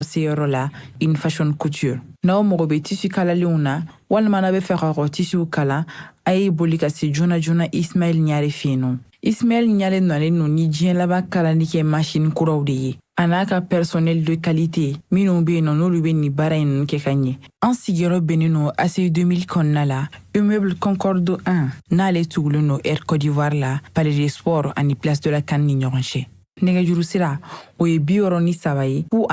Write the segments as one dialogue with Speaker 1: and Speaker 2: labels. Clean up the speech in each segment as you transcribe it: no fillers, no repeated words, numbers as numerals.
Speaker 1: seyɔrɔ la in fashion couture. N'aw mago bɛ tissu kalalenw na walima n'a bɛ fɛ ka tissu kala, a ye boli ka se joona joona Ismaël Ɲare fɛ yen nɔ. Ismaël Ɲare nɔlen no ni diɲɛ laban kalali kɛ machine kuraw de ye. A n'a ka personnel de qualité minnu bɛ yen nɔ n'olu bɛ nin baara in kɛ ka ɲɛ. An sigiyɔrɔ bɛnnen no ACI 2000 kɔnɔna la, immeuble Concorde 1 n'ale tugulen no Air Côte d'Ivoire la, Palais des Sports ani Place de la CAN ni ɲɔgɔn cɛ. Nɛgɛjuru sira o ye 63 ye 02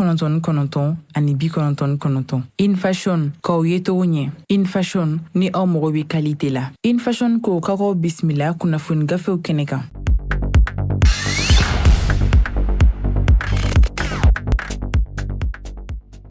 Speaker 1: 99 ani 99. In Fashion k'aw ye togo ɲɛ. In Fashion ni aw mago bɛ qualité la. In Fashion ko k'aw bisimila kunnafoni gafew kɛnɛ kan.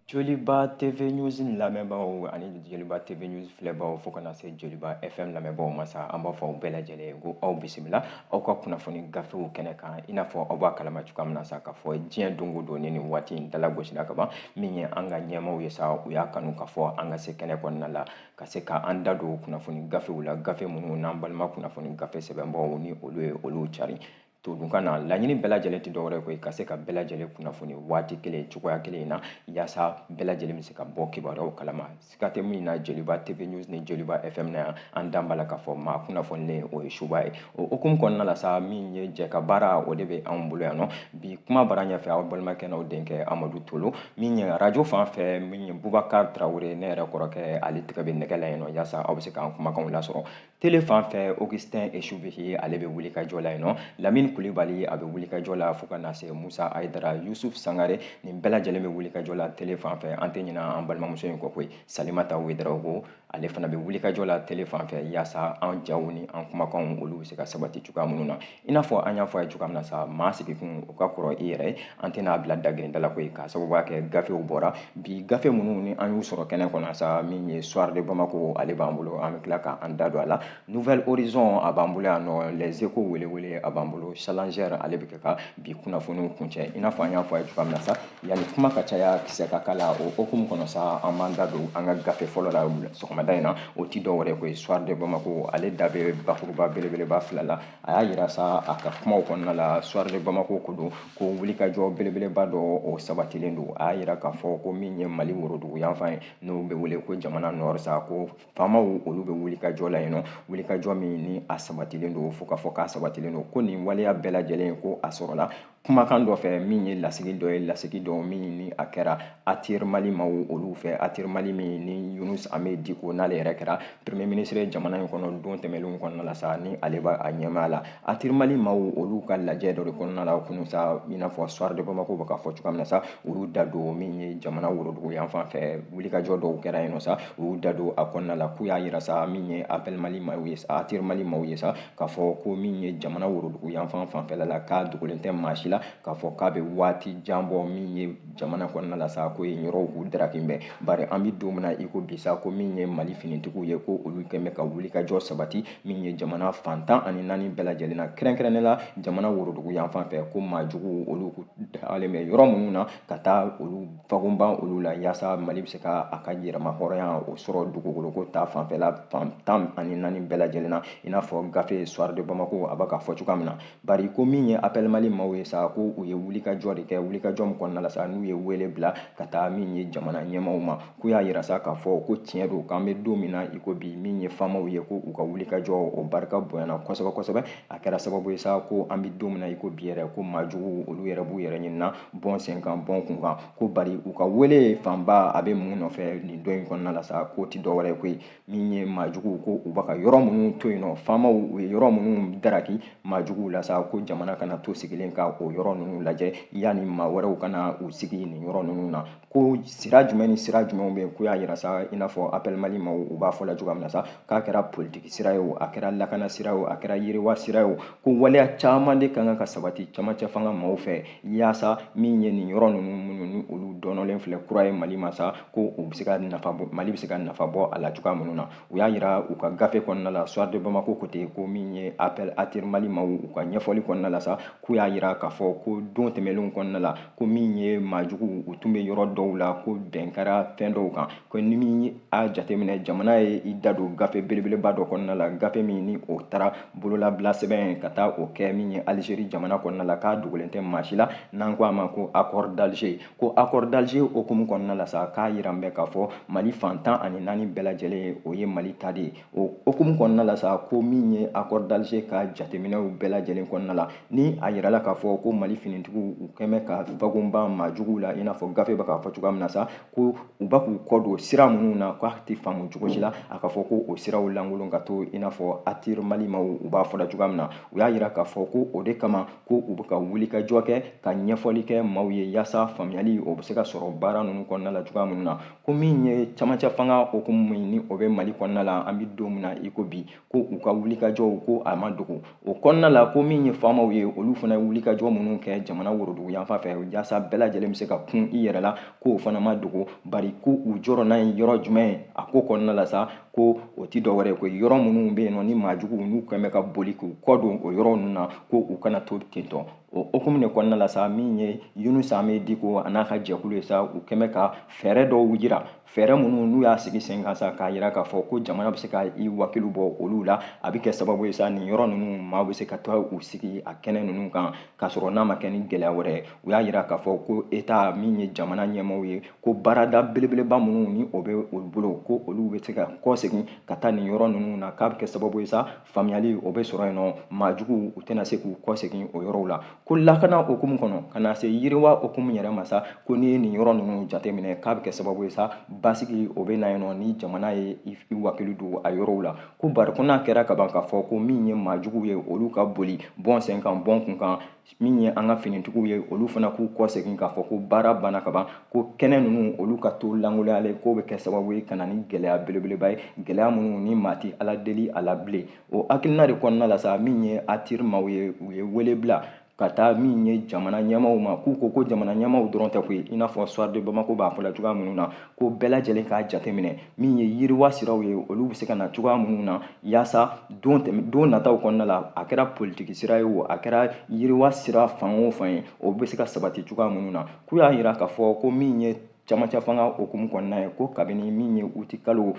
Speaker 2: Joliba TV News lamɛnbagaw ani Joliba TV News filɛbagaw fo kana se Joliba FM lamɛnbagaw ma sa an b'a fɔ aw bɛɛ lajɛlen ko aw bisimila aw ka kunnafoni gafew kɛnɛ kan i n'a fɔ aw b'a kalama cogoya min na sa k'a fɔ diɲɛ don o don ni nin waati in dalagosila ka ban min ye an ka ɲɛmaaw ye sa u y'a kanu k'a fɔ an ka se kɛnɛ kɔnɔna la ka se ka an da don kunnafoni gafew la gafe minnu n'an balima kunnafoni gafe sɛbɛnbagaw ni olu ye olu cari to dun ka na laɲini bɛɛ lajɛlen tɛ dɔwɛrɛ koyi ka se ka bɛɛ lajɛlen kunnafoni waati kelen cogoya kelen in na yaasa bɛɛ lajɛlen bɛ se ka bɔ kibaruyaw kalama siga tɛ min na Joliba TV News ni Joliba FM na yan an dan b'a la k'a fɔ maa kunnafonilen o ye Suba ye o hukumu kɔnɔna la sa min ye jɛ ka baara o de bɛ anw bolo yan nɔ bi kuma bara ɲɛfɛ aw balimakɛ n'aw denkɛ Amadu Tolo min ye radio fan fɛ min ye Bubakari Tarawele ne yɛrɛ kɔrɔkɛ ale tigɛ bɛ nɛgɛ la yen nɔ yaasa aw bɛ se k'an kumakanw lasɔrɔ télé fan fɛ Augustin Echubihi ale bɛ wuli ka jɔ la yen nɔ Lamine Kulibali a bɛ wuli ka jɔ la fo ka na se Musa Ayidara Yusuf Sangare nin bɛɛ lajɛlen bɛ wuli ka jɔ la télé fan fɛ an tɛ ɲinɛ an balimamuso in kɔ koyi Salimata Wederaw ko ale fana bɛ wuli ka jɔ la télé fan fɛ yaasa an jaw ni an kumakanw olu bɛ se ka sabati cogoya minnu na i n'a fɔ an y'a fɔ a ye cogoya min na sa maa sigikun o ka kɔrɔ i yɛrɛ ye an tɛna bila dagirida la koyi k'a sababuya kɛ gafew bɔra bi gafe minnu ni an y'u sɔrɔ kɛnɛ kɔnɔ sa min ye Soir de Bamako ale b'an bolo an bɛ tila k'an da don a la Nouvelle Horizon a b'an bolo yan nɔ Les Échos welewele a b'an bolo Challenger ale bɛ kɛ ka bi kunnafoniw kuncɛ i n'a fɔ an y'a fɔ a ye cogoya min na sa yanni kuma ka caya kisɛ ka k'a la o hukumu kɔnɔ sa an b'an da don an ka gafe fɔlɔ la sɔgɔmada in na o tɛ dɔwɛrɛ ko ye Soir de Bamako ale da bɛ bakuruba belebeleba fila la a y'a yira sa a ka kumaw kɔnɔna la Soir de Bamako ko don ko wulikajɔ belebeleba dɔ o sabatilen don a y'a yira k'a fɔ ko min ye Mali worodugu yanfan ye n'o bɛ wele ko jamana nord sa ko faamaw olu bɛ wulikajɔ la yen nɔ wulikajɔ min ni a sabatilen don fo ka fɔ k'a sabatilen don ko nin waleya bɛɛ lajɛlen ko a sɔrɔla kumakan dɔ fɛ min ye lasigi dɔ ye lasigi dɔ min ni a kɛra Atir Mali maaw olu fɛ Atir Mali min ni Yunus Ahmed Diko n'ale yɛrɛ kɛra premier ministre ye jamana in kɔnɔ don tɛmɛnlenw kɔnɔna la sa ni ale b'a ɲɛmaya la Atir Mali maaw olu ka lajɛ dɔ de kɔnɔna la kunun sa i n'a fɔ Soir de Bamako bɛ ka fɔ cogoya min na sa olu da don min ye jamana worodugu yanfan fɛ wulikajɔ dɔw kɛra yen nɔ sa olu da don a kɔnɔna la k'u y'a yira sa min ye Appel Mali maaw ye sa Atir Mali maaw ye sa k'a fɔ ko min ye jamana worodugu yanfan fanfɛla la k'a dogolen tɛ maa si la k'a fɔ k'a bɛ waati jan bɔ min ye jamana kɔnɔna la sa ko ye yɔrɔw k'u darakin bɛɛ bari an bɛ don min na i ko bi sa ko min ye Mali finitigiw ye ko olu kɛn bɛ ka wulikajɔ sabati min ye jamana fantan ani naani bɛɛ lajɛlen na kɛrɛnkɛrɛnnen la jamana worodugu yanfan fɛ ko maajugu olu dalen bɛ yɔrɔ minnu na ka taa olu fagunban olu la yaasa Mali bɛ se ka a ka yɛrɛma hɔrɔnya o sɔrɔ dugukolo ko ta fanfɛla fantan ani naani bɛɛ lajɛlen na i n'a fɔ gafe Soir de Bamako a bɛ ka fɔ cogoya min na bari ko min ye Appel Mali maaw ye sa ko u ye wulikajɔ de kɛ wulikajɔ min kɔnɔna la sa n'u ye wele bila ka taa min ye jamana ɲɛmaaw ma k'u y'a yira sa k'a fɔ ko tiɲɛ don k'an bɛ don min na i ko bi min ye faamaw ye ko u ka wulikajɔ o barika bonyana kosɛbɛ kosɛbɛ a kɛra sababu ye sa ko an bɛ don min na i ko bi yɛrɛ ko maajugu olu yɛrɛ b'u yɛrɛ ɲinina bɔn sen kan bɔn kun kan ko bari u ka wele fanba a bɛ mun nɔfɛ nin don in kɔnɔna la sa ko ti dɔwɛrɛ ye koyi min ye maajugu ko u bɛ ka yɔrɔ minnu to yen nɔ faamaw u ye yɔrɔ minnu daraki maajuguw la sa ko jamana kana to sigilen ka o yɔrɔ ninnu lajɛ yanni maa wɛrɛw kana u sigi nin yɔrɔ ninnu na ko sira jumɛn ni sira jumɛnw bɛ yen ko y'a yira sa i n'a fɔ Appel Mali maaw u b'a fɔ la cogoya min na sa k'a kɛra politiki sira ye o a kɛra lakana sira ye o a kɛra yiriwa sira ye o ko waleya caman de kan ka sabati camancɛ fanga maaw fɛ yaasa min ye nin yɔrɔ ninnu minnu ni olu dɔnɔlen filɛ kura ye Mali ma sa ko u bɛ se ka nafa bɔ Mali bɛ se ka nafa bɔ a la cogoya minnu na u y'a yira u ka gafe kɔnɔna la Soir de Bamako côté ko min ye appel ATER Mali ma u ka ɲɛfɔli kɔnɔna la sa k'u y'a yira k'a fɔ ko don tɛmɛnlenw kɔnɔna la ko min ye maajugu u tun bɛ yɔrɔ dɔw la ko bɛn kɛra fɛn dɔw kan ko ni min a jateminɛ jamana ye i da don gafe belebeleba dɔ kɔnɔna la gafe min ni o taara bololabila sɛbɛn ka taa o kɛ min ye Algérie jamana kɔnɔna la k'a dogolen tɛ maa si la n'an ko a ma ko accord d'Alger ko accord d'Alger hokumu kɔnɔna la sa k'a yira bɛ k'a fɔ Mali fan 14 bɛɛ lajɛlen o ye Mali ta de ye o hokumu kɔnɔna la sa ko min ye accord d'Alger ka jateminɛw bɛɛ lajɛlen kɔnɔna la ni a yirala k'a fɔ ko Mali finitigiw u kɛn bɛ ka fagonba maajuguw la i n'a fɔ gafe bɛ k'a fɔ cogoya min na sa ko u bɛ k'u kɔ don sira minnu na k'a tɛ faamu cogo si la a ka fɔ ko o siraw lankolon ka to i n'a fɔ ATER Mali ma u b'a fɔla cogoya min na u y'a yira k'a fɔ ko o de kama ko u bɛ ka wulikajɔ kɛ ka ɲɛfɔli kɛ maaw ye yaasa faamuyali o bɛ se ka sɔrɔ baara ninnu kɔnɔna la cogoya minnu na ko min ye camancɛ fanga hokumu min ni o bɛ Mali kɔnɔna la an bɛ don min na i ko bi ko u ka wulikajɔw ko a ma dogo o kɔnɔna la ko min ye faamaw ye olu fana ye wulikajɔ minnu kɛ jamana worodugu yanfan fɛ yaasa bɛɛ lajɛlen bɛ se ka kun i yɛrɛ la ko o fana ma dogo bari ko u jɔrɔ n'a ye yɔrɔ jumɛn ye a ko kɔnɔna la sa ko o ti dɔwɛrɛ ye ko yɔrɔ minnu bɛ yen nɔ ni maajugu n'u kɛn bɛ ka boli k'u kɔ don o yɔrɔ ninnu na ko u kana to tentɔ o hokumu de kɔnɔna la sa min ye Yunusa Ame Diko a n'a ka jɛkulu ye sa u kɛn bɛ ka fɛɛrɛ dɔw yira fɛɛrɛ minnu n'u y'a sigi sen kan sa k'a yira k'a fɔ ko jamana bɛ se ka i wakilu bɔ olu la a bɛ kɛ sababu ye sa nin yɔrɔ ninnu maa bɛ se ka taa u sigi a kɛnɛ ninnu kan k'a sɔrɔ n'a ma kɛ ni gɛlɛya wɛrɛ ye u y'a yira k'a fɔ ko État min ye jamana ɲɛmaaw ye ko baarada belebeleba minnu ni o bɛ olu bolo ko olu bɛ se ka kɔ segin ka taa nin yɔrɔ ninnu na k'a bɛ kɛ sababu ye sa faamuyali o bɛ sɔrɔ yen nɔ maajugu u tɛna se k'u kɔ segin o yɔrɔw la ko lakana hokumu kɔnɔ ka na se yiriwa hokumu yɛrɛ ma sa ko n'i ye nin yɔrɔ ninnu jateminɛ k'a bɛ kɛ sababu ye sa basigi o bɛ na yen nɔ ni jamana ye i wakilu don a yɔrɔw la ko bari ko n'a kɛra ka ban k'a fɔ ko min ye maajugu ye olu ka boli bɔn sen kan bɔn kun kan min ye an ka finitigiw ye olu fana k'u kɔ segin k'a fɔ ko baara banna ka ban ko kɛnɛ ninnu olu ka to langoloyalen k'o bɛ kɛ sababu ye ka na ni gɛlɛya belebeleba ye gɛlɛya minnu ni maa ti ala deli a la bilen o hakilina de kɔnɔna la sa min ye ATER maaw ye u ye wele bila ka taa min ye jamana ɲɛmaaw ma k'u ko jamana ɲɛmaaw dɔrɔn tɛ koyi i n'a fɔ Soir de Bamako b'a fɔla cogoya minnu na ko bɛɛ lajɛlen k'a jateminɛ min ye yiriwa siraw ye olu bɛ se ka na cogoya minnu na yaasa don nataw kɔnɔna la a kɛra politiki sira ye o a kɛra yiriwa sira fan o fan ye o bɛ se ka sabati cogoya minnu na k'u y'a yira k'a fɔ ko min ye camancɛ fanga hokumu kɔnɔna ye ko kabini min ye uti kalo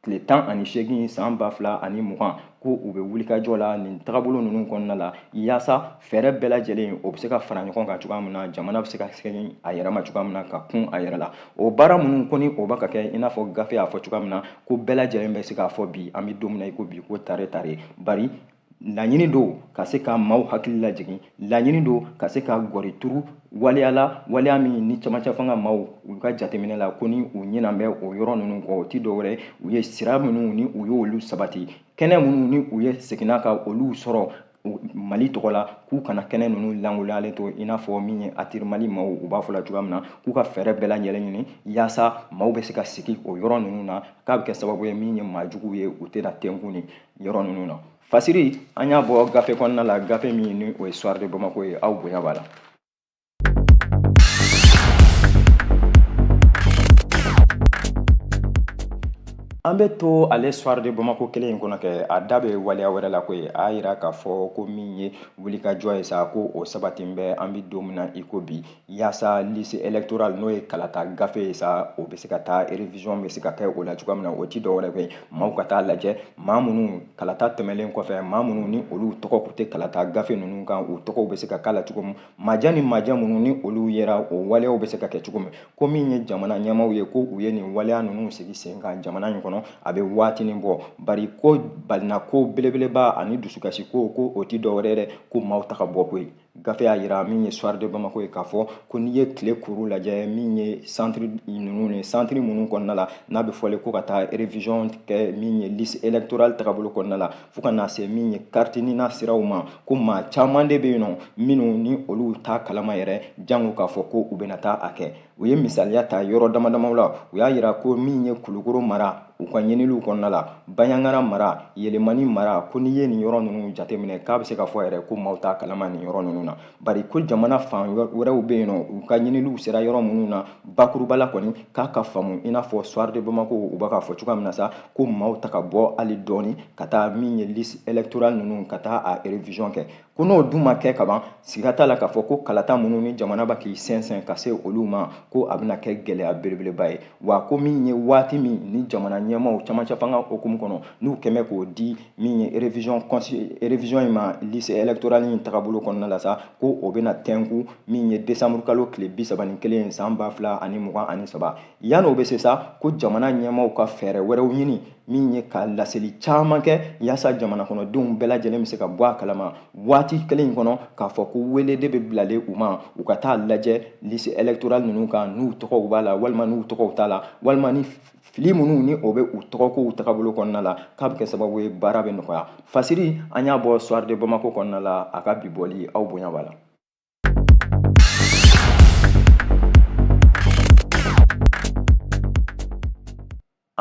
Speaker 2: tile 18 san 2020 ko u bɛ wulikajɔ la nin tagabolo ninnu kɔnɔna la yaasa fɛɛrɛ bɛɛ lajɛlen o bɛ se ka fara ɲɔgɔn kan cogoya min na jamana bɛ se ka segin a yɛrɛ ma cogoya min na ka kun a yɛrɛ la o baara minnu ko ni o bɛ ka kɛ i n'a fɔ gafe y'a fɔ cogoya min na ko bɛɛ lajɛlen bɛ se k'a fɔ bi an bɛ don min na i ko bi ko tare bari laɲini don ka se ka maaw hakili lajigin laɲini don ka se ka gɔri turu waleya min ni camancɛ fanga maaw u ka jateminɛ la ko ni u ɲinan bɛ o yɔrɔ ninnu kɔ o ti dɔwɛrɛ u ye sira minnu ni u y'olu sabati kɛnɛ minnu ni u ye seginna ka olu sɔrɔ Mali tɔgɔ la k'u kana kɛnɛ ninnu langoloyalen to i n'a fɔ min ye ATER Mali maaw u b'a fɔla cogoya min na k'u ka fɛɛrɛ bɛɛ lajɛlen ɲini yaasa maaw bɛ se ka sigi o yɔrɔ ninnu na k'a bɛ kɛ sababu ye min ye maajugu ye u tɛna tɛnku ni yɔrɔ ninnu na fasiri an y'a bɔ gafe kɔnɔna la gafe min ni o ye Soir de Bamako ye aw bonya b'a la an bɛ to ale Soir de Bamako kelen in kɔnɔ kɛ a da bɛ waleya wɛrɛ la koyi a yira k'a fɔ ko min ye wulikajɔ ye sa ko o sabati bɛ an bɛ don min na i ko bi yaasa liste électorale n'o ye kalata gafe ye sa o bɛ se ka taa révision bɛ se ka kɛ o la cogoya min na o ti dɔwɛrɛ koyi maaw ka taa lajɛ maa minnu kalata tɛmɛlen kɔfɛ maa minnu ni olu tɔgɔ kun tɛ kalata gafe ninnu kan u tɔgɔw bɛ se ka k'a la cogo min maja ni maja minnu ni olu yera o waleyaw bɛ se ka kɛ cogo min ko min ye jamana ɲɛmaaw ye ko u ye nin waleya ninnu sigi sen kan jamana in kɔnɔ a bɛ waatinin bɔ bari ko balina ko belebeleba ani dusukasi ko o ti dɔwɛrɛ dɛ ko maaw ta ka bɔ koyi gafe y'a yira min ye Soir de Bamako ye k'a fɔ ko n'i ye tile kuru lajɛ min ye centre ninnu ni centre minnu kɔnɔna la n'a bɛ fɔle ko ka taa révision kɛ min ye liste électorale tagabolo kɔnɔna la fo ka na se min ye carte nina siraw ma ko maa caman de bɛ yen nɔ minnu ni olu t'a kalama yɛrɛ jango k'a fɔ ko u bɛna taa a kɛ u ye misaliya ta yɔrɔ damadamaw la u y'a yira ko min ye Kulukoro mara u ka ɲiniliw kɔnɔna la Baɲaŋara mara Yɛlɛmani mara ko n'i ye nin yɔrɔ ninnu jateminɛ k'a bɛ se ka fɔ yɛrɛ ko maaw t'a kalama nin yɔrɔ ninnu na na bari ko jamana fan wɛrɛw bɛ yen nɔ u ka ɲiniliw sera yɔrɔ minnu na bakuruba la kɔni k'a ka faamu i n'a fɔ soir de Bamako u b'a ka fɔ cogoya min na sa ko maaw ta ka bɔ hali dɔɔni ka taa min ye liste électorale ninnu ka taa a révision kɛ ko n'o dun ma kɛ kaban siga t'a la k'a fɔ ko kalata minnu ni jamana b'a k'i sɛnsɛn ka se olu ma ko a bɛna kɛ gɛlɛya belebeleba ye wa ko min ye waati min ni jamana ɲɛmaaw camancɛ fanga hukumu kɔnɔ n'u kɛmɛ k'o di min ye révision in ma liste électorale in tagabolo kɔnɔna la sa ko o bɛna tɛnku min ye décembre kalo tile 31 san 2023 yan'o bɛ se sa ko jamana ɲɛmaaw ka fɛɛrɛ wɛrɛw ɲini min ye ka laseli caman kɛ yaasa jamana kɔnɔdenw bɛɛ lajɛlen bɛ se ka bɔ a kalama waati kelen in kɔnɔ k'a fɔ ko welede bɛ bilalen u ma u ka taa lajɛ liste électorale ninnu kan n'u tɔgɔw b'a la walima n'u tɔgɔw t'a la walima ni fili minnu ni o bɛ u tɔgɔkow tagabolo kɔnɔna la k'a bɛ kɛ sababu ye baara bɛ nɔgɔya fasiri an y'a bɔ soir de Bamako kɔnɔna la a ka bi bɔli aw bonya b'a la.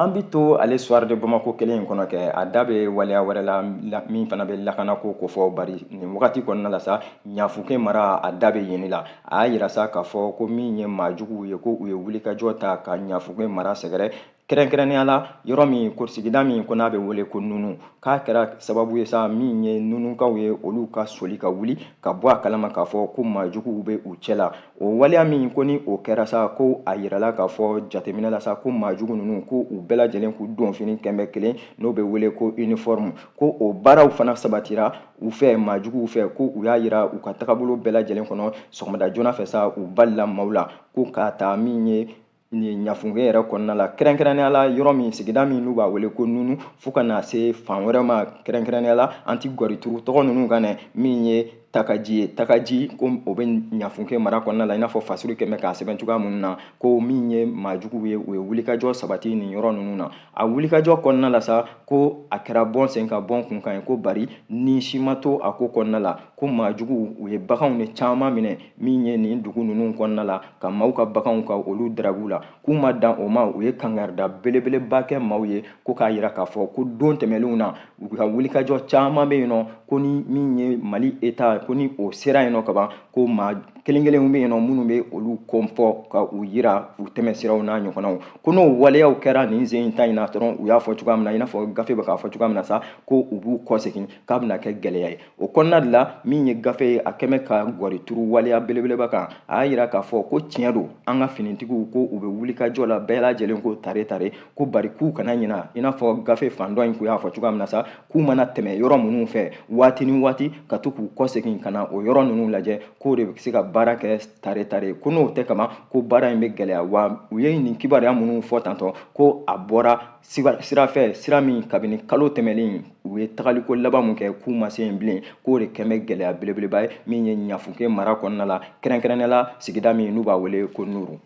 Speaker 2: An bi to ale soir de Bamako kelen in kɔnɔ kɛ a da bɛ waleya wɛrɛ la min fana bɛ lakanako ko fɔ bari nin wagati kɔnɔna la sa ɲafuke mara a da bɛ yen la a y'a yira sa k'a fɔ ko min ye maajuguw ye ko u ye wulikajɔ ta ka ɲafuke mara sɛgɛrɛ kɛrɛnkɛrɛnnenya la yɔrɔ min ko sigida min ko n'a bɛ wele ko nunu k'a kɛra sababu ye sa min ye nunukaw ye olu ka soli ka wuli ka bɔ a kalama k'a fɔ ko maajuguw bɛ u cɛ la o waleya min ko ni o kɛra sa ko a yirala k'a fɔ jateminɛ la sa ko maajugu ninnu ko u bɛɛ lajɛlen k'u donfini kɛmɛ kelen n'o bɛ wele ko uniforme ko o baaraw fana sabatira u fɛ maajuguw fɛ ko u y'a yira u ka tagabolo bɛɛ lajɛlen kɔnɔ sɔgɔmada joona fɛ sa u balila maaw la ko k'a ta min ye ɲafunkɛ yɛrɛ kɔnɔna la kɛrɛnkɛrɛnnenya la yɔrɔ min sigida min n'u b'a wele ko nunu fo ka na se fan wɛrɛ ma kɛrɛnkɛrɛnnenya la an ti gɔrituru tɔgɔ ninnu kan dɛ min ye takaji ye takaji ko o bɛ ɲafunkɛ mara kɔnɔna la i n'a fɔ fasuru kɛmɛ k'a sɛbɛn cogoya minnu na ko min ye maajuguw ye u ye wulikajɔ sabati nin yɔrɔ ninnu na a wulikajɔ kɔnɔna la sa ko a kɛra bɔn sen ka bɔn kun kan ye ko bari ni si ma to a ko kɔnɔna la ko maajuguw u ye baganw de caman minɛ min ye nin dugu ninnu kɔnɔna la ka maaw ka baganw ka olu daragu la k'u ma dan o ma u ye kangarida belebeleba kɛ maaw ye ko k'a yira k'a fɔ ko don tɛmɛnlenw na u ka wulikajɔ caman bɛ yen nɔ ko ni min ye Mali État ko ni o sera yen nɔ kaban ko maa kelen kelenw bɛ yen nɔ minnu bɛ olu kɔnfɔ ka u yira u tɛmɛ siraw n'a ɲɔgɔnnaw ko n'o waleyaw kɛra nin sen in ta in na dɔrɔn u y'a fɔ cogoya min na i n'a fɔ gafe bɛ k'a fɔ cogoya min na sa ko u b'u kɔsegin k'a bɛna kɛ gɛlɛya ye o kɔnɔna de la min ye gafe ye a kɛmɛ ka gɔrituru waleya belebeleba kan a y'a yira k'a fɔ ko tiɲɛ don an ka finitigiw ko u bɛ wulikajɔ la bɛɛ lajɛlen ko tare tare ko bari k'u kana ɲina i n'a fɔ gafe fan dɔ in kun y'a fɔ cogoya min na sa k'u mana tɛmɛ yɔrɔ minnu fɛ waati ni waati ka to k'u kɔsegin ka na o yɔrɔ ninnu lajɛ k'o de bɛ se ka baara kɛ tare tare ko n'o tɛ kama ko baara in bɛ gɛlɛya wa u ye nin kibaruya minnu fɔ tantɔ ko a bɔra sira fɛ sira min kabini kalo tɛmɛlen u ye tagaliko laban mun kɛ k'u ma se yen bilen k'o de kɛn bɛ gɛlɛya belebeleba ye min ye ɲafuke mara kɔnɔna la kɛrɛnkɛrɛnnenya la sigida min n'u b'a wele ko nuru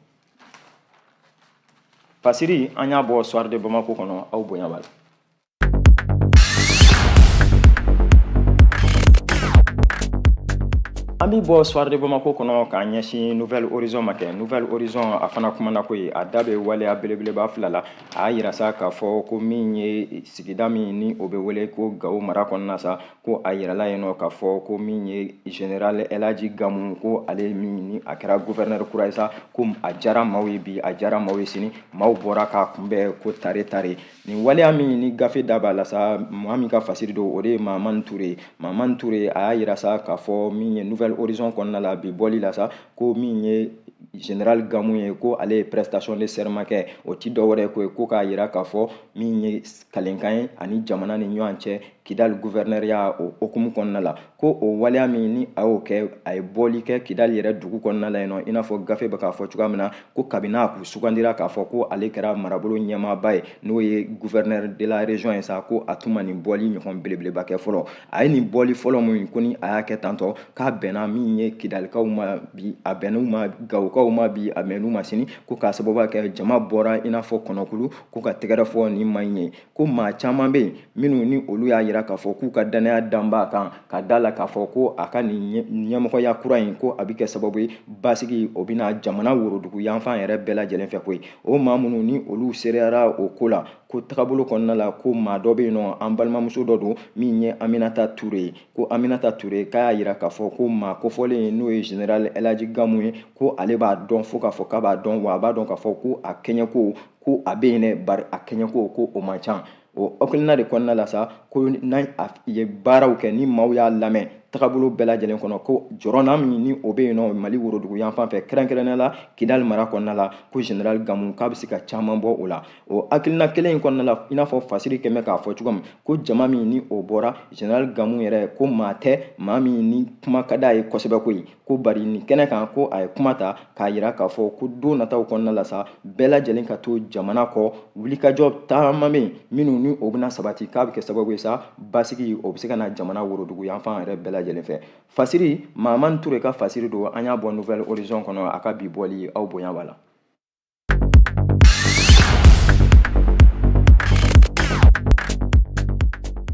Speaker 2: fasiri an y'a bɔ soir de Bamako kɔnɔ aw bonya b'a la. An bɛ bɔ soir de Bamako kɔnɔ k'a ɲɛsin Nouvelle Horizon ma kɛ Nouvelle Horizon a fana kumana ko ye a da bɛ waleya belebeleba fila la a y'a yira sa k'a fɔ ko min ye sigida min ni o bɛ wele ko Gawo mara kɔnɔna sa ko a yirala yen nɔ k'a fɔ ko min ye général Elhaji Gamu ko ale min ni a kɛra gouverneur kura ye sa ko a diyara maaw ye bi a diyara maaw ye sini maaw bɔra k'a kunbɛn ko tare tare nin waleya min ni gafe da b'a la sa maa min ka fasiri don o de ye Mamani Ture Mamani Ture a y'a yira sa k'a fɔ min ye Nouvelle Horizon kɔnɔna la bi bɔli la sa ko min ye général Gamu ye ko ale ye prestation de serment kɛ o ti dɔwɛrɛ ko k'a yira k'a fɔ min ye kalenkan ye ani jamana ni ɲɔgɔn cɛ Kidali gouverneur o hukumu kɔnɔna la ko o waleya min ni a y'o kɛ a ye bɔli kɛ Kidali yɛrɛ dugu kɔnɔna la yen nɔ i n'a fɔ gafe bɛ k'a fɔ cogoya min na ko kabini a kun sugandira k'a fɔ ko ale kɛra marabolo ɲɛmaaba ye n'o ye gouverneur de la région ye sa ko a tun ma nin bɔli ɲɔgɔn belebeleba kɛ fɔlɔ a ye nin bɔli fɔlɔ min ko ni a y'a kɛ tantɔ k'a bɛnna min ye Kidalikaw ma bi a bɛnn'u ma Gawukaw ma bi a bɛnn'u ma sini ko k'a sababu kɛ jama bɔra i n'a fɔ kɔnɔkulu ko ka tɛgɛrɛ fɔ nin ma ɲi ye ko maa caman bɛ yen minnu ni olu y'a yira k'a fɔ k'u ka danaya danba kan ka da la k'a fɔ ko a ka nin ɲɛmɔgɔya kura in ko a bɛ kɛ sababu ye basigi o bɛna jamana worodugu yanfan yɛrɛ bɛɛ lajɛlen fɛ koyi o maa minnu ni olu sereyara o ko la ko tagabolo kɔnɔna la ko maa dɔ bɛ yen nɔ an balimamuso dɔ don min ye Aminata Ture ye ko Aminata Ture k'a y'a yira k'a fɔ ko maa kofɔlen n'o ye général Elhaji Gamu ye ko ale b'a dɔn fo k'a fɔ k'a b'a dɔn wa a b'a dɔn k'a fɔ ko a kɛɲɛko ko a bɛ yen dɛ bari a kɛɲɛko ko o man ca o hakilina de kɔnɔna la sa ko n'a ye baaraw kɛ ni maaw y'a lamɛn tagabolo bɛɛ lajɛlen kɔnɔ ko jɔrɔna min ni o bɛ yen nɔ Mali worodugu yanfan fɛ kɛrɛnkɛrɛnnenya la Kidali mara kɔnɔna la ko général Gamu k'a bɛ se ka caman bɔ o la o hakilina kelen in kɔnɔna la i n'a fɔ Fasiri kɛmɛ k'a fɔ cogo min ko jama min ni o bɔra général Gamu yɛrɛ ko maa tɛ maa min ni kuma ka d'a ye kosɛbɛ koyi ko bari nin kɛnɛ kan ko a ye kuma ta k'a yira k'a fɔ ko don nataw kɔnɔna la sa bɛɛ lajɛlen ka to jamana kɔ wulikajɔ taama bɛ yen minnu ni o bɛna sabati k'a bɛ kɛ sababu ye sa basigi o bɛ se ka na jamana worodugu yanfan yɛrɛ bɛɛ lajɛlen fɛ Fasiri Mahamani Ture ka Fasiri don an y'a bɔ Nouvelle Horizon kɔnɔ a ka bi bɔli aw bonya b'a la.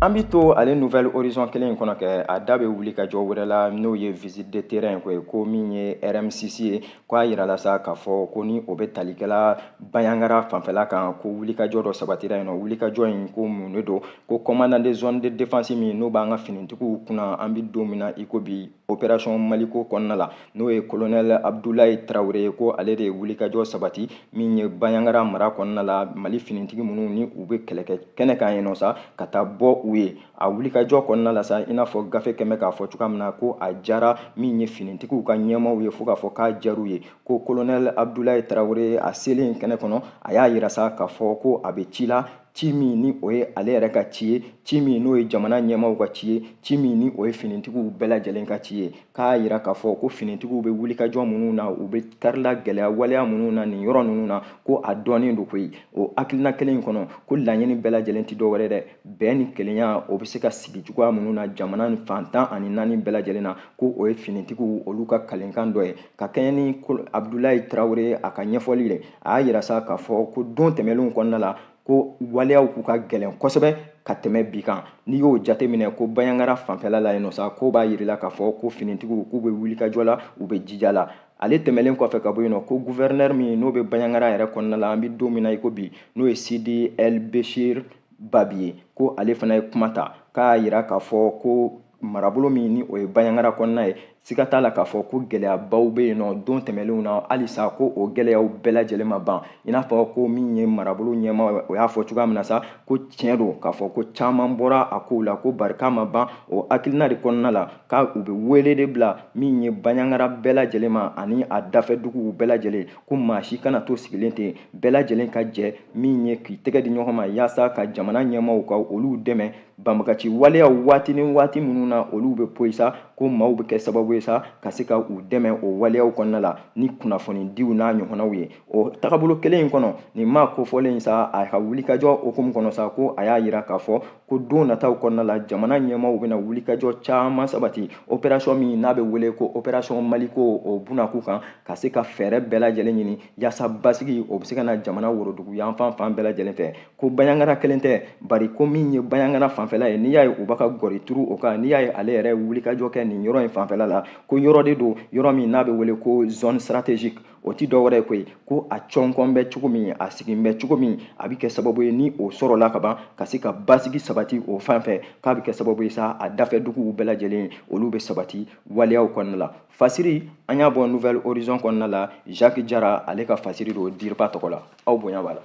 Speaker 2: An bɛ to ale Nouvelle Horizon kelen in kɔnɔ kɛ a da bɛ wuli ka jɔ wɛrɛ la n'o ye visite de terrain ko min ye RMCC ye k'a yirala sa k'a fɔ ko ni o bɛ talikɛla Bayangara fanfɛla kan ko wulikajɔ dɔ sabatira yen nɔ wulikajɔ in ko mun de don ko commandant de zone de défense min n'o b'an ka finitigiw kunna an bɛ don min na i ko bi opération Maliko kɔnɔna la n'o ye colonel Abdoulaye Traoré ye ko ale de ye wulikajɔ sabati min ye Bayangara mara kɔnɔna la Mali finitigi minnu ni u bɛ kɛlɛkɛ kɛnɛ kan yen nɔ sa ka taa bɔ u ye a wulikajɔ kɔnɔna la sa i n'a fɔ gafe kɛmɛ k'a fɔ cogoya min na ko a jara min ye finitigiw ka ɲɛmaaw ye fo k'a fɔ k'a jar'u ye ko colonel Abdoulaye Traoré a selen kɛnɛ kɔnɔ a y'a yira sa k'a fɔ ko a bɛ ci la ci min ni o ye ale yɛrɛ ka ci ye ci min n'o ye jamana ɲɛmaaw ka ci ye ci min ni o ye finitigiw bɛɛ lajɛlen ka ci ye k'a yira k'a fɔ ko finitigiw bɛ wulikajɔ minnu na u bɛ karila gɛlɛya waleya minnu na nin yɔrɔ ninnu na ko a dɔnnen don koyi o hakilina kelen in kɔnɔ ko laɲini bɛɛ lajɛlen tɛ dɔwɛrɛ dɛ bɛn ni kelenya o bɛ se ka sigi cogoya minnu na jamana fantan ani naani bɛɛ lajɛlen na ko o ye finitigiw olu ka kalenkan dɔ ye ka kɛɲɛ ni Abdoulaye Traoré a ka ɲɛfɔli ye a y'a yira sa k'a fɔ ko don tɛmɛnlenw kɔnɔna la ko waleyaw k'u ka gɛlɛn kosɛbɛ ka tɛmɛ bi kan n'i y'o jateminɛ ko Bayangara fanfɛla la yen nɔ sa ko b'a yirila k'a fɔ ko finitigiw k'u bɛ wulikajɔ la u bɛ jija la ale tɛmɛlen kɔfɛ ka bɔ yen nɔ ko gouverneur min n'o bɛ Bayangara yɛrɛ kɔnɔna la an bɛ don min na i ko bi n'o ye Sidi El Bechir Babi ye ko ale fana ye kuma ta k'a yira k'a fɔ ko marabolo min ni o ye Bayangara kɔnɔna ye siga t'a la k'a fɔ ko gɛlɛyabaw bɛ yen nɔ don tɛmɛnlenw na halisa ko o gɛlɛyaw bɛɛ lajɛlen ma ban i n'a fɔ ko min ye marabolo ɲɛmaa o y'a fɔ cogoya min na sa ko tiɲɛ don k'a fɔ ko caman bɔra a kow la ko bari k'a ma ban o hakilina de kɔnɔna la k'a u bɛ wele de bila min ye Bayangara bɛɛ lajɛlen ma ani a dafɛduguw bɛɛ lajɛlen ko maa si kana to sigilen ten bɛɛ lajɛlen ka jɛ min ye k'i tɛgɛ di ɲɔgɔn ma yaasa ka jamana ɲɛmaaw ka olu dɛmɛ banbagaci waleyaw waati ni waati minnu na olu bɛ poyi sa ko maaw bɛ kɛ sababu ye sa ka se ka u dɛmɛ o waleyaw kɔnɔna la ni kunnafonidiw n'a ɲɔgɔnnaw ye o tagabolo kelen in kɔnɔ nin maa kofɔlen sa a ka wulikajɔ hukumu kɔnɔ sa ko a y'a yira k'a fɔ ko don nataw kɔnɔna la jamana ɲɛmaaw bɛna wulikajɔ caman sabati opération min n'a bɛ wele ko opération Maliko o bunakun kan ka se ka fɛɛrɛ bɛɛ lajɛlen ɲini yaasa basigi o bɛ se ka na jamana worodugu yanfan fan bɛɛ lajɛlen fɛ ko Bayangara kelen tɛ bari ko min ye Bayangara fanfɛla ye n'i y'a ye u b'a ka gɔri turu o kan n'i y'a ye ale yɛrɛ wulikajɔ kɛ nin yɔrɔ in fanfɛla la ko yɔrɔ de don yɔrɔ min n'a bɛ wele ko zone stratégique o ti dɔwɛrɛ ye koyi ko a cɔnkɔn bɛ cogo min a sigin bɛ cogo min a bɛ kɛ sababu ye ni o sɔrɔla ka ban ka se ka basigi sabati o fan fɛ k'a bɛ kɛ sababu ye sa a dafɛduguw bɛɛ lajɛlen olu bɛ sabati waleyaw kɔnɔna la Fasiri an y'a bɔ Nouvelle Horizon kɔnɔna la Jacques Jara ale ka Fasiri don Diriba tɔgɔ la aw bonya b'a la.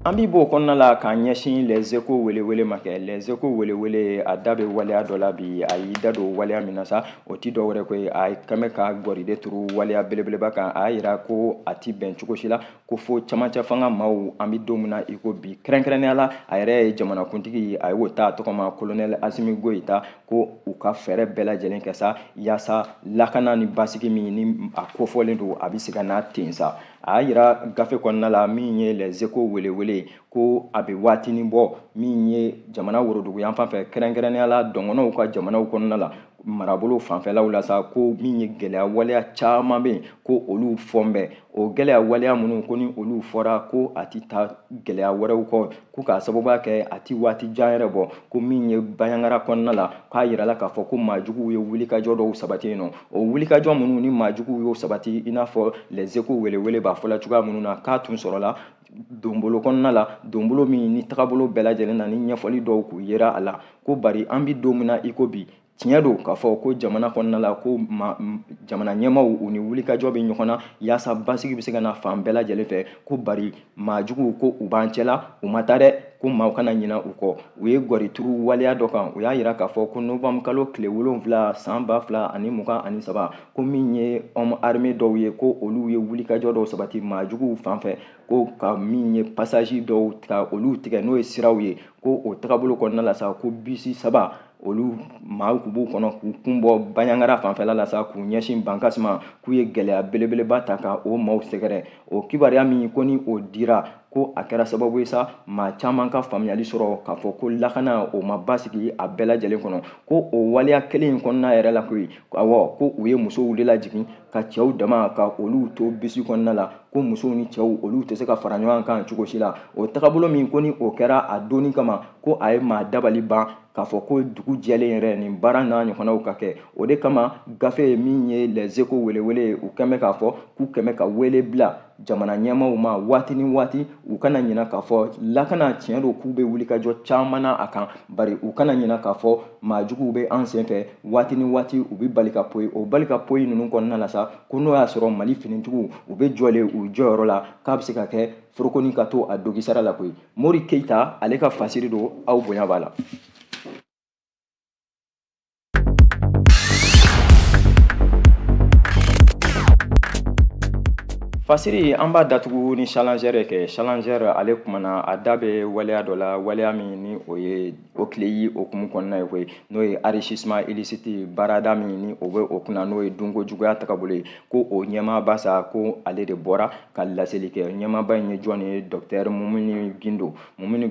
Speaker 2: An b'i b'o kɔnɔna la k'an ɲɛsin les échos welewele ma kɛ les échos welewele a da bɛ waleya dɔ la bi a y'i da don waleya min na sa o ti dɔ wɛrɛ koyi a kɛmɛ ka gɔri de turu waleya belebeleba kan a y'a yira ko a ti bɛn cogo si la ko fo camancɛ fanga maaw an bɛ don min na i ko bi kɛrɛnkɛrɛnnenya la a yɛrɛ ye jamanakuntigi a y'o ta tɔgɔ ma colonel Asimi Goyita ko u ka fɛɛrɛ bɛɛ lajɛlen kɛ sa yaasa lakana ni basigi min ni a kofɔlen don a bɛ se ka n'a ten sa a y'a yira gafe kɔnɔna la min ye les échos welewele ko a bɛ waatinin bɔ min ye jamana worodugu yanfan fɛ kɛrɛnkɛrɛnnenya la dɔngɔnɔw ka jamanaw kɔnɔna la marabolo fanfɛlaw la sa ko min ye gɛlɛya waleya caman bɛ yen ko olu fɔnbɛn o gɛlɛya waleya minnu ko ni olu fɔra ko a ti taa gɛlɛya wɛrɛw kɔ ko k'a sababuya kɛ a ti waati jan yɛrɛ bɔ ko min ye bayangara kɔnɔna la k'a yirala k'a fɔ ko maajuguw ye wulikajɔ dɔw sabati yen nɔ o wulikajɔ minnu ni maajuguw y'o sabati i n'a fɔ les échos welewele b'a fɔla cogoya minnu na k'a tun sɔrɔla donbolo kɔnɔna la donbolo min ni tagabolo bɛɛ lajɛlen na ni ɲɛfɔli dɔw k'u yera a la ko bari an bi don min na i ko bi tiɲɛ don k'a fɔ ko jamana kɔnɔna la ko jamana ɲɛmaw u ni wulikajɔ bɛ ɲɔgɔn na yaasa basigi bɛ se ka na fan bɛɛ lajɛlen fɛ ko bari maajuguw ko u b'an cɛla u ma taa dɛ ko maaw kana ɲina u kɔ u ye gɔrituru waleya dɔ kan u y'a yira k'a fɔ ko novembre kalo tile 7 san 2023 ko min ye homme armé dɔw ye ko olu ye wulikajɔ dɔw sabati maajuguw fan fɛ ko ka min ye passage dɔw ka olu tigɛ n'o ye siraw ye ko o tagabolo kɔnɔna la sa ko bisi 3 olu maaw kun b'u kɔnɔ k'u kun bɔ Baɲangara fanfɛla la sa k'u ɲɛsin Bankasi ma k'u ye gɛlɛya belebeleba ta ka o maaw sɛgɛrɛ o kibaruya min ko ni o dira ko a kɛra sababu ye sa maa caman ka faamuyali sɔrɔ k'a fɔ ko lakana o ma basigi a bɛɛ lajɛlen kɔnɔ ko o waleya kelen in kɔnɔna yɛrɛ la koyi awɔ ko u ye musow de lajigin ka cɛw dama ka olu to bisi kɔnɔna la ko musow ni cɛw olu tɛ se ka fara ɲɔgɔn kan cogo si la o tagabolo min ko ni o kɛra a donni kama ko a ye maa dabali ban k'a fɔ ko dugu jɛlen yɛrɛ nin baara n'a ɲɔgɔnnaw ka kɛ o de kama gafe min ye les échos welewele u kɛn bɛ k'a fɔ k'u kɛn bɛ ka wele bila jamana ɲɛmaw ma waati ni waati u kana ɲina k'a fɔ lakana tiɲɛ don k'u bɛ wulikajɔ caman na a kan bari u kana ɲina k'a fɔ maajuguw bɛ an sen fɛ waati ni waati u bɛ bali ka poyi o bali ka poyi ninnu kɔnɔna la sa ko n'o y'a sɔrɔ mali finitigiw u bɛ jɔlen u jɔyɔrɔ la k'a bɛ se ka kɛ forokoni ka to a dogisara la koyi mori keyita ale ka fasiri don aw bonya b'a la. Fasiri an b'a datugu ni challenger kɛ challenger ale kumana a da bɛ waleya dɔ la waleya min ni o ye o tile yi okumu kɔnɔna ye koyi n'o ye enrichissement illicite baarada min ni o bɛ o kunna n'o ye dunko juguya tagabolo ye ko o ɲɛmaaba sa ko ale de bɔra ka laseli kɛ ɲɛmaaba in ye jɔn ye docteur Mumini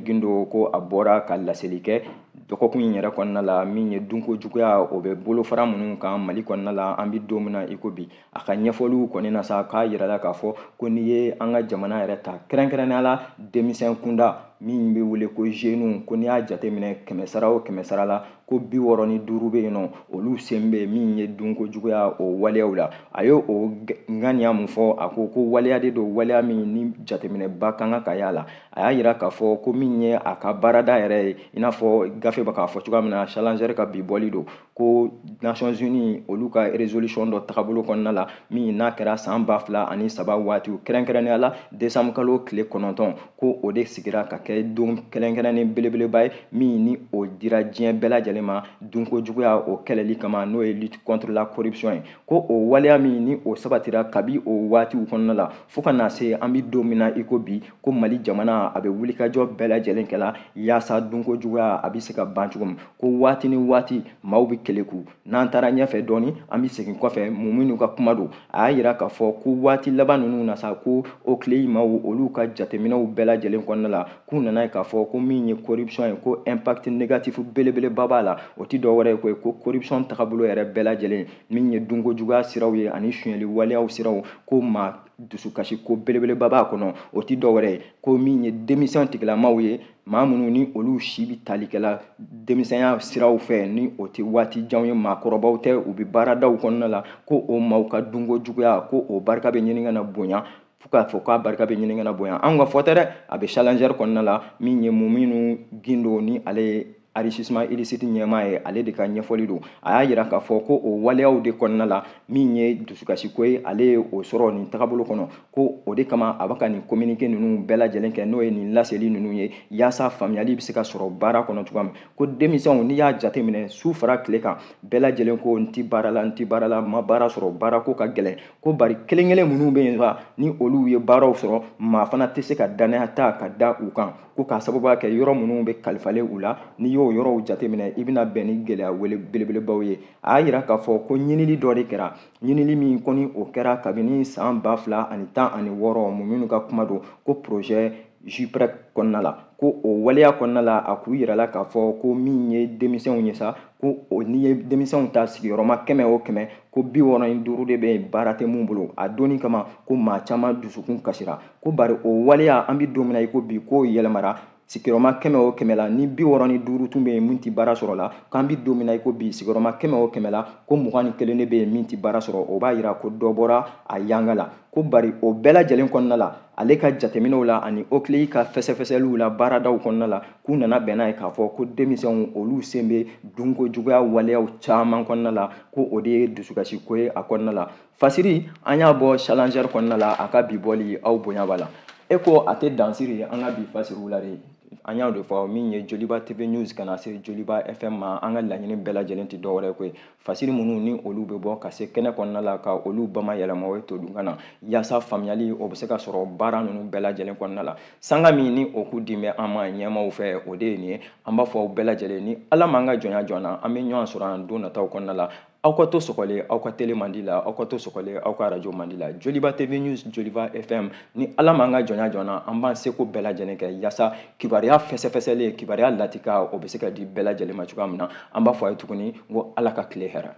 Speaker 2: Gindo ko a bɔra ka laseli kɛ dɔgɔkun in yɛrɛ kɔnɔna la min ye dunko juguya o bɛ bolofara minnu kan mali kɔnɔna la an bɛ don min na i ko bi a ka ɲɛfɔliw kɔni na sa k'a yirala k'a fɔ ko n'i ye an ka jamana yɛrɛ ta kɛrɛnkɛrɛnnenya la denmisɛn kunda min bɛ wele ko jeunes ko n'i y'a jateminɛ 100 o 100 la ko 65 bɛ yen nɔ olu sen bɛ min ye dunko juguya o waleyaw la a ye o ŋaniya mun fɔ a ko waleya de don waleya min ni jateminɛba kan ka y'a la a y'a yira k'a fɔ ko min ye a ka baarada yɛrɛ ye i n'a fɔ gafe bɛ k'a fɔ cogoya min na challenger ka bi bɔli don ko Nations Unies olu ka résolution dɔ tagabolo kɔnɔna la min n'a kɛra san 2003 waati kɛrɛnkɛrɛnnenya la décembre kalo tile 9 ko o de sigira ka kɛ don kɛrɛnkɛrɛnnen belebeleba ye min ni o dira diɲɛ bɛɛ lajɛlen ma dunko juguya o kɛlɛli kama n'o ye lutte contre la corruption ye ko o waleya min ni o sabatira kabi o waatiw kɔnɔna la fo ka na se an bɛ don min na i ko bi ko mali jamana a bɛ wulikajɔ bɛɛ lajɛlen kɛla yaasa dunko juguya a bɛ se ka ban cogo min ko waati ni waati maaw bɛ keleku n'an taara ɲɛfɛ dɔɔni an bɛ segin kɔfɛ mun minnu ka kuma don a y'a yira k'a fɔ ko waati laban ninnu na sa ko o tile maaw olu ka jateminɛw bɛɛ lajɛlen kɔnɔna la k'u nana k'a fɔ ko min ye corruption ye ko impact négatif belebeleba b'a la o ti dɔ wɛrɛ ye ko corruption tagabolo yɛrɛ bɛɛ lajɛlen min ye dunko juguya siraw ye ani suɲɛli waleyaw siraw ko maa dusukasi ko belebeleba b'a kɔnɔ o ti dɔ wɛrɛ ye ko min ye denmisɛn tigilamaw ye maa minnu ni olu si bi talikɛla denmisɛnya siraw fɛ ni o ti waati jan ye maakɔrɔbaw tɛ u bi baaradaw kɔnɔna la ko o maaw ka dunko juguya ko o barika bɛ ɲini ka na bonya fo k'a fɔ k'a barika bɛ ɲini ka na bonya an ka fɔ tɛ dɛ a bɛ challenger kɔnɔna la min ye Mumini Gindo ni ale ye enrichissement illicite ɲɛmaa ye ale de ka ɲɛfɔli don a y'a yira k'a fɔ ko o waleyaw de kɔnɔna la min ye dusukasiko ye ale ye o sɔrɔ nin tagabolo kɔnɔ ko o de kama a bɛ ka nin communiqué ninnu bɛɛ lajɛlen kɛ n'o ye nin laseli ninnu ye yaasa faamuyali bɛ se ka sɔrɔ baara kɔnɔ cogoya min ko denmisɛnw n'i y'a jateminɛ su fara tile kan bɛɛ lajɛlen ko n ti baara la n ma baara sɔrɔ baara ko ka gɛlɛn ko bari kelen kelen minnu bɛ yen ni olu ye baaraw sɔrɔ maa fana tɛ se ka danaya ta ka da u kan ko k'a sababuya kɛ yɔrɔ minnu bɛ kalifalen u la n'i y'o yɔrɔw jateminɛ i bɛna bɛn ni gɛlɛya belebelebaw ye a y'a yira k'a fɔ ko ɲinili dɔ de kɛra ɲinili min kɔni o kɛra kabini san 2016 minnu ka kuma don ko projet juprek kɔnɔna la ko o waleya kɔnɔna la a k'u yirala k'a fɔ ko min ye denmisɛnw ye sa ko n'i ye denmisɛnw ta sigiyɔrɔma 100 o 100 ko 65 de bɛ baara tɛ mun bolo a donni kama ko maa caman dusukun kasira ko bari o waleya an bɛ don min na i ko bi k'o yɛlɛmara sigiyɔrɔma 100 o 100 la ni 65 tun bɛ yen min tɛ baara sɔrɔ la k'an bɛ don min na i ko bi sigiyɔrɔma 100 o 100 la ko 21 de bɛ yen min tɛ baara sɔrɔ o b'a yira ko dɔ bɔra a yanga la ko bari o bɛɛ lajɛlen kɔnɔna la ale ka jateminɛw la ani OCLEI ka fɛsɛfɛsɛliw la baaradaw kɔnɔna la k'u nana bɛn n'a ye k'a fɔ ko denmisɛnw olu sen bɛ dunko juguya waleyaw caman kɔnɔna la ko o de ye dusukasi ko ye a kɔnɔna la fasiri an y'a bɔ challenger kɔnɔna la a ka bi bɔli aw bonya b'a la e ko a tɛ dansiri an ka bi fasiriw la de an y'a de fɔ min ye Joliba TV News kana se Joliba FM ma an ka laɲini bɛɛ lajɛlen tɛ dɔwɛrɛ ko ye fasiri minnu ni olu bɛ bɔ ka se kɛnɛ kɔnɔna la ka olu bamayɛlɛma o ye todunkan na yaasa faamuyali o bɛ se ka sɔrɔ baara ninnu bɛɛ lajɛlen kɔnɔna la sanga min ni o ku di bɛ an ma ɲɛmaaw fɛ o de ye nin ye an b'a fɔ aw bɛɛ lajɛlen ni ala m'an ka jɔnya jɔ an na an bɛ ɲɔgɔn sɔrɔ an don nataw kɔnɔna la aw ka to sɔgɔlen aw ka télé mandi la aw ka to sɔgɔlen aw ka radio mandi la Joliba TV News Joliba FM ni ala m'an ka jɔnya jɔ an na an b'an seko bɛɛ lajɛlen kɛ yaasa kibaruya fɛsɛfɛsɛlen kibaruya latika o bɛ se ka di bɛɛ lajɛlen ma cogoya min na an b'a fɔ a ye tuguni ko ala ka tile hɛrɛ.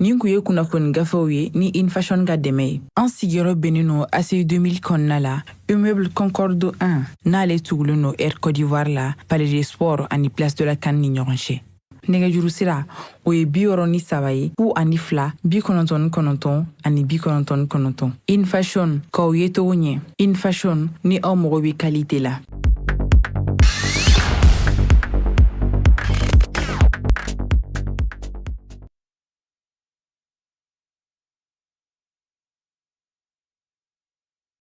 Speaker 1: Nin kun ye kunnafoni gafew ye ni Infashion ka dɛmɛ ye. An sigiyɔrɔ bɛnnen no ACI 2000 kɔnɔna la immeuble Concorde 1 n'ale tugulen no Air Côte d'Ivoire la Palais des Sports ani Place de la CAN ni ɲɔgɔn cɛ. Nɛgɛjuru sira o ye 63 ye 02 99 ani 99. Infashion k'aw ye togo ɲɛ. Infashion ni aw mago bɛ qualité la